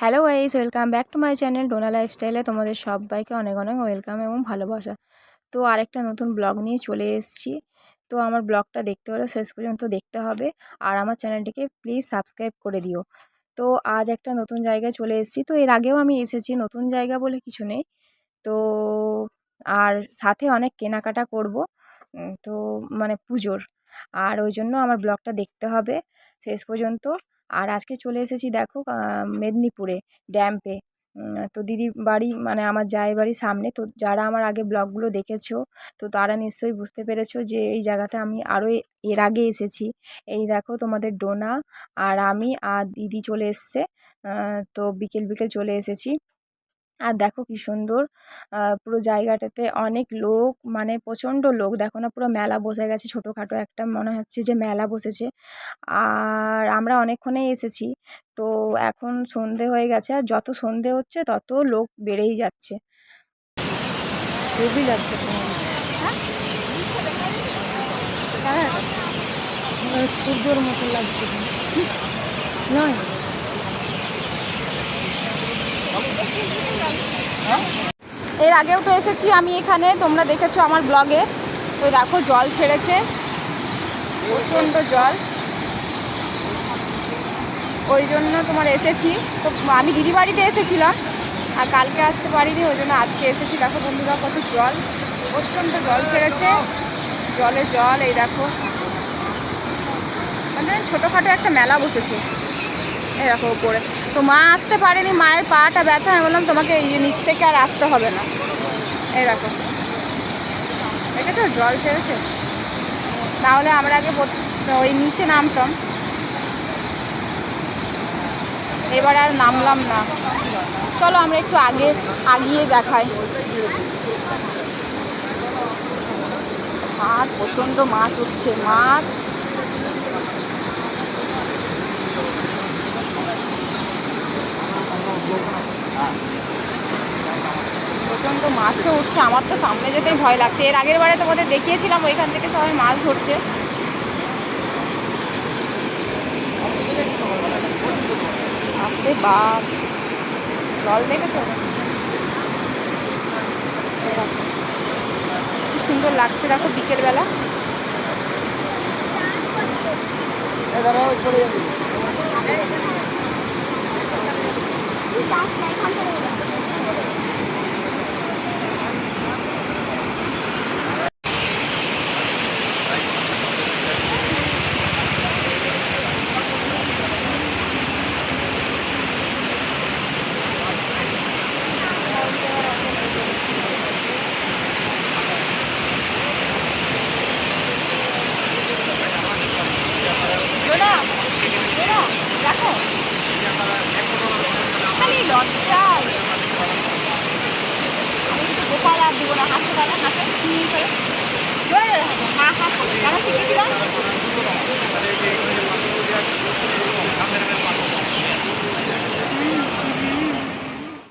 Hello guys, welcome back to my channel Dona লাইফস্টাইলে তোমাদের সবাইকে অনেক অনেক ওয়েলকাম এবং ভালোবাসা। তো আরেকটা নতুন ব্লগ নিয়ে চলে এসেছি। তো আমার ব্লগটা দেখতে হলে শেষ পর্যন্ত দেখতে হবে, আর আমার চ্যানেলটিকে প্লিজ সাবস্ক্রাইব করে দিও। তো আজ একটা নতুন জায়গায় চলে এসেছি। তো এর আগেও আমি এসেছি, নতুন জায়গা বলে কিছু নেই। তো আর সাথে অনেক কেনাকাটা করব, তো মানে পুজোর, আর ওই জন্য আমার ব্লগটা দেখতে হবে শেষ পর্যন্ত। আর আজকে চলে এসেছি দেখো মেদিনীপুরে ড্যাম্পে। তো দিদির বাড়ি মানে আমার জায়ের বাড়ির সামনে। তো যারা আমার আগে ব্লগগুলো দেখেছো তো তারা নিশ্চয়ই বুঝতে পেরেছো যে এই জায়গাতে আমি আরও এর আগে এসেছি। এই দেখো তোমাদের ডোনা আর আমি আর দিদি চলে এসছে। তো বিকেল বিকেল চলে এসেছি। আর দেখো কি সুন্দর পুরো জায়গাটাতে অনেক লোক, মানে প্রচণ্ড লোক। দেখো না, পুরো মেলা বসে গেছে, ছোটোখাটো একটা মনে হচ্ছে যে মেলা বসেছে। আর আমরা অনেকক্ষণে এসেছি। তো এখন সন্ধে হয়ে গেছে, আর যত সন্ধে হচ্ছে তত লোক বেড়েই যাচ্ছে। খুবই লাগছে। হ্যাঁ, সূর্যর মতো লাগছে নয়? এর আগেও তো এসেছি আমি এখানে, তোমরা দেখেছো আমার ব্লগে। তো দেখো জল ছেড়েছে, প্রচণ্ড জল, ওই জন্য তোমার এসেছি। তো আমি দিদি বাড়িতে এসেছিলাম, আর কালকে আসতে পারিনি, ওই জন্য আজকে এসেছি। দেখো বন্ধুরা কত জল, প্রচণ্ড জল ছেড়েছে, জলে জল। এই দেখো মানে ছোটোখাটো একটা মেলা বসেছে। এই দেখো উপরে। তো মা আসতে পারেনি, মায়ের পাটা ব্যথা। আমি বললাম তোমাকে এই নিচ থেকে আর আসতে হবে না। এই দেখো দেখেছো জল ছেড়েছে, তাহলে আমরা আগে ওই নিচে নামতাম, এবার আর নামলাম না। চলো আমরা একটু আগিয়ে দেখাই। মাছ, প্রচণ্ড মাছ উঠছে, মাছ। প্রচণ্ড মাছও উঠছে, আমার তো সামনে যেতেই ভয় লাগছে। এর আগের বারে তোমাদের দেখিয়েছিলাম, ওইখান থেকে সবাই মাছ ধরছে। বাপরে বাপ, জল দেখেছো কি সুন্দর লাগছে, দেখো বিকেলবেলা। দেখো খালি লজ্জায় আমি কিছু গোপাল আর দিব না। হাসতে পারে, হাসে করে জোরে জোরে হাসে, হা হা করে। কেন শিখেছিলাম?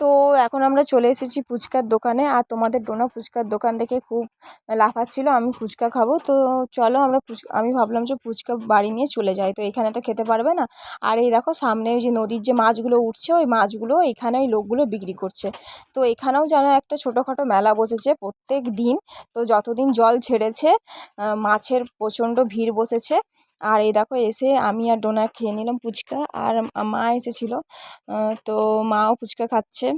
তো এখন আমরা চলে এসেছি ফুচকার দোকানে, আর তোমাদের ডোনা ফুচকার দোকান থেকে খুব লাফাচ্ছিল আমি ফুচকা খাবো। তো চলো আমরা আমি ভাবলাম যে ফুচকা বাড়ি নিয়ে চলে যাই, তো এখানে তো খেতে পারবে না। আর এই দেখো সামনে ওই যে নদীর যে মাছগুলো উঠছে, ওই মাছগুলো এখানে ওই লোকগুলো বিক্রি করছে। তো এখানেও যেন একটা ছোটোখাটো মেলা বসেছে প্রত্যেক দিন। তো যতদিন জল ছেড়েছে মাছের প্রচণ্ড ভিড় বসেছে। আর এই দেখো এসে আমি আর ডোনা খেয়ে নিলাম ফুচকা, আর মা এসেছিলো, তো মাও ফুচকা খাচ্ছে।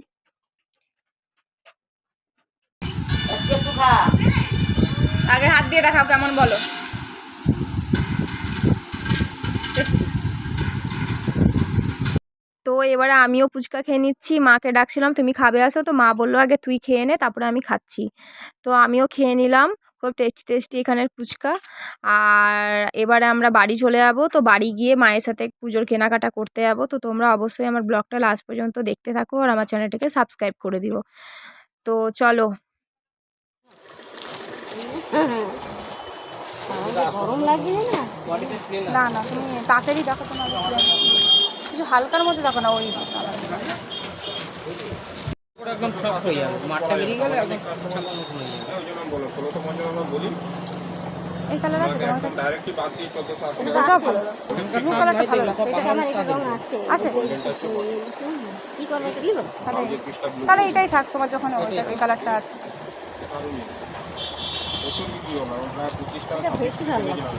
আগে হাত দিয়ে দেখাও কেমন, বলো। টেস্টি। তো এবারে আমিও ফুচকা খেয়ে নিচ্ছি। মাকে ডাকছিলাম তুমি খাবে আসো, তো মা বললো আগে তুই খেয়ে নে, তারপরে আমি খাচ্ছি। তো আমিও খেয়ে নিলাম, খুব টেস্টি টেস্টি এখানের ফুচকা। আর এবারে আমরা বাড়ি চলে যাবো। তো বাড়ি গিয়ে মায়ের সাথে পুজোর কেনাকাটা করতে যাবো। তো তোমরা অবশ্যই আমার ব্লগটা লাস্ট পর্যন্ত দেখতে থাকো, আর আমার চ্যানেলটাকে সাবস্ক্রাইব করে দিও। তো চলো। গরম লাগবে না? না তুমি তাড়াতাড়ি দেখো, তোমার কিছু হালকার মধ্যে দেখো না, ওই একদম সফট হয়ে যাবে, মাঠটা বেরিয়ে গেলে একদম ছাপানো হয়ে যাবে। এই কালার আছে তোমার কাছে? डायरेक्टली बात की 14,700 ওটাও ভালো ব্লু কালারটা ভালো লাগছে। এটা আমার এটা রং আছে আছে? কি করবো এটা নিব তাহলে এটাই থাক তোমার যখন ওই কালারটা আছে। এটা বেশি ভালো লাগছে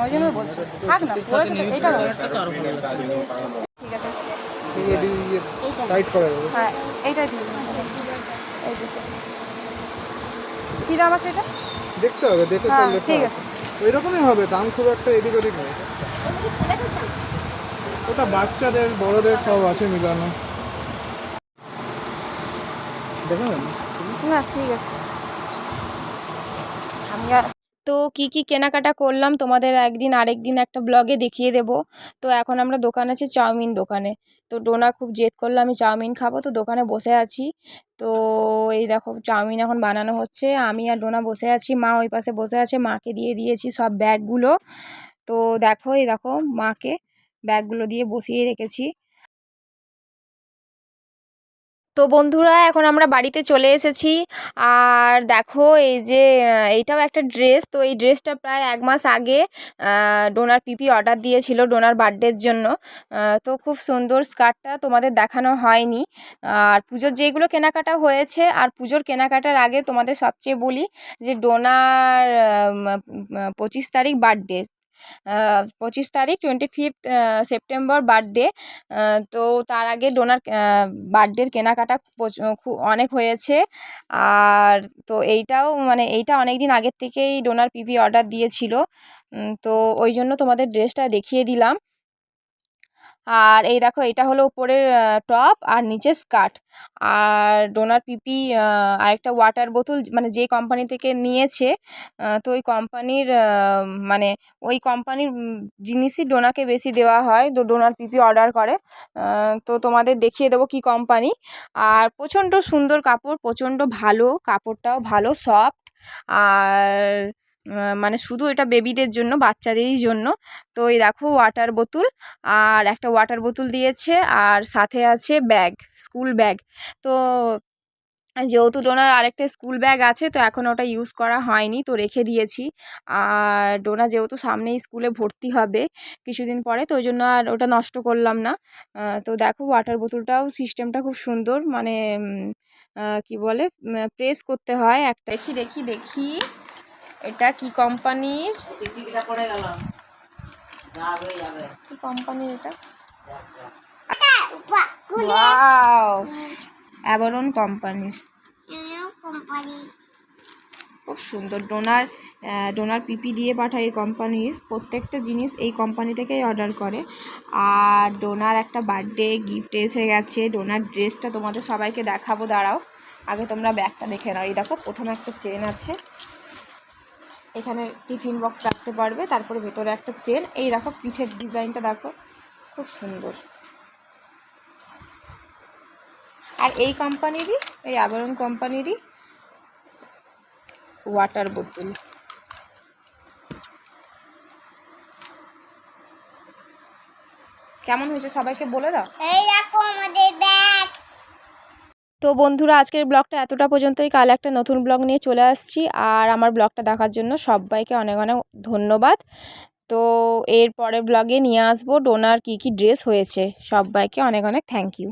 ওই জন্য বলছি থাক না পুরো সাথে এইটা ভালো। ঠিক আছে এইটা টাইট করা যাবে। হ্যাঁ এইটাই দিয়ে দিন। এই দুটো কী দাম আছে এটা? দেখতে হবে, দেখে হ্যাঁ সব লেখা ঠিক আছে। আছে। ওই রকমই হবে, দাম খুব একটা এদিক ওদিক নেই। ওটা বাচ্চাদের বড়দের সব আছে মিলানো, দেখেন। না ঠিক আছে। তো কি কি কেনাকাটা করলাম তোমাদের একদিন আরেকদিন একটা ব্লগে দেখিয়ে দেব। তো এখন আমরা দোকান আছে চাউমিন দোকানে। তো ডোনা খুব জেদ করলো আমি চাউমিন খাবো, তো দোকানে বসে আছি। তো এই দেখো চাউমিন এখন বানানো হচ্ছে, আমি আর ডোনা বসে আছি, মা ওই পাশে বসে আছে, মাকে দিয়ে দিয়েছি সব ব্যাগগুলো। তো দেখো এই দেখো মাকে ব্যাগগুলো দিয়ে বসিয়ে রেখেছি। তো বন্ধুরা এখন আমরা বাড়িতে চলে এসেছি। আর দেখো এই যে এইটাও একটা ড্রেস। তো এই ড্রেসটা প্রায় 1 মাস আগে ডোনার পিপি অর্ডার দিয়েছিল ডোনার বার্থডের জন্য। তো খুব সুন্দর স্কার্টটা তোমাদের দেখানো হয়নি। আর পুজোর যেগুলো কেনাকাটা হয়েছে, আর পুজোর কেনাকাটার আগে তোমাদের সবচেয়ে বলি যে ডোনার 25 তারিখ বার্থডে, 25 তারিখ 25 সেপ্টেম্বর বার্থডে। তো তার আগে ডোনার বার্থডের কেনাকাটা খুব অনেক হয়েছে। আর তো এইটাও মানে এইটা অনেক দিন আগের থেকেই ডোনার পিপি অর্ডার দিয়েছিল। তো ওই জন্য তোমাদের ড্রেসটা দেখিয়ে দিলাম। আর এই দেখো এটা হলো উপরের টপ আর নিচে স্কার্ট। আর ডোনার পিপি আরেকটা ওয়াটার বোতল, মানে যে কোম্পানি থেকে নিয়েছে, তো ওই কোম্পানির মানে ওই কোম্পানির জিনিসই ডোনাকে বেশি দেওয়া হয়, তো ডোনার পিপি অর্ডার করে। তো তোমাদের দেখিয়ে দেবো কি কোম্পানি। আর প্রচণ্ড সুন্দর কাপড়, প্রচণ্ড ভালো, কাপড়টাও ভালো সফট। আর মানে শুধু এটা বেবিদের জন্য, বাচ্চাদেরই জন্য। তো এই দেখো ওয়াটার বোতল, আর একটা ওয়াটার বোতল দিয়েছে, আর সাথে আছে ব্যাগ, স্কুল ব্যাগ। তো যেহেতু ডোনার আরেকটা স্কুল ব্যাগ আছে, তো এখন ওটা ইউজ করা হয়নি, তো রেখে দিয়েছি। আর ডোনা যেহেতু সামনেই স্কুলে ভর্তি হবে কিছুদিন পরে, তো ওই জন্য আর ওটা নষ্ট করলাম না। তো দেখো ওয়াটার বোতলটাও সিস্টেমটা খুব সুন্দর, মানে কি বলে প্রেস করতে হয় একটা। দেখি দেখি দেখি এটা কি কোম্পানির, কি কোম্পানির এটা? ওয়াও, অ্যাভলন কোম্পানির, খুব সুন্দর। ডোনার পিপি দিয়ে পাঠায় এই কোম্পানির প্রত্যেকটা জিনিস, এই কোম্পানি থেকেই অর্ডার করে। আর ডোনার একটা বার্থডে গিফট এসে গেছে, ডোনার ড্রেসটা তোমাদের সবাইকে দেখাবো, দাঁড়াও আগে তোমরা ব্যাগটা দেখে নাও। এই দেখো প্রথমে একটা চেন আছে, এখানে টিফিন বক্স রাখতে পারবে, তারপরে ভেতরে একটা চেন। এই দেখো পিঠের ডিজাইনটা দেখো, খুব সুন্দর। আর এই কোম্পানিরই, এই আবরণ কোম্পানিরই ওয়াটার বোতল। কেমন হয়েছে সবাইকে বলে দাও। এই দেখো আমাদের ব্যাগ। তো বন্ধুরা আজকের ব্লগটা এতটা পর্যন্তই, কাল একটা নতুন ব্লগ নিয়ে চলে আসছি। আর আমার ব্লগটা দেখার জন্য সবাইকে অনেক অনেক ধন্যবাদ। তো এর পরের ব্লগে নিয়ে আসবো ডোনার কী কী ড্রেস হয়েছে। সবাইকে অনেক অনেক থ্যাংক ইউ।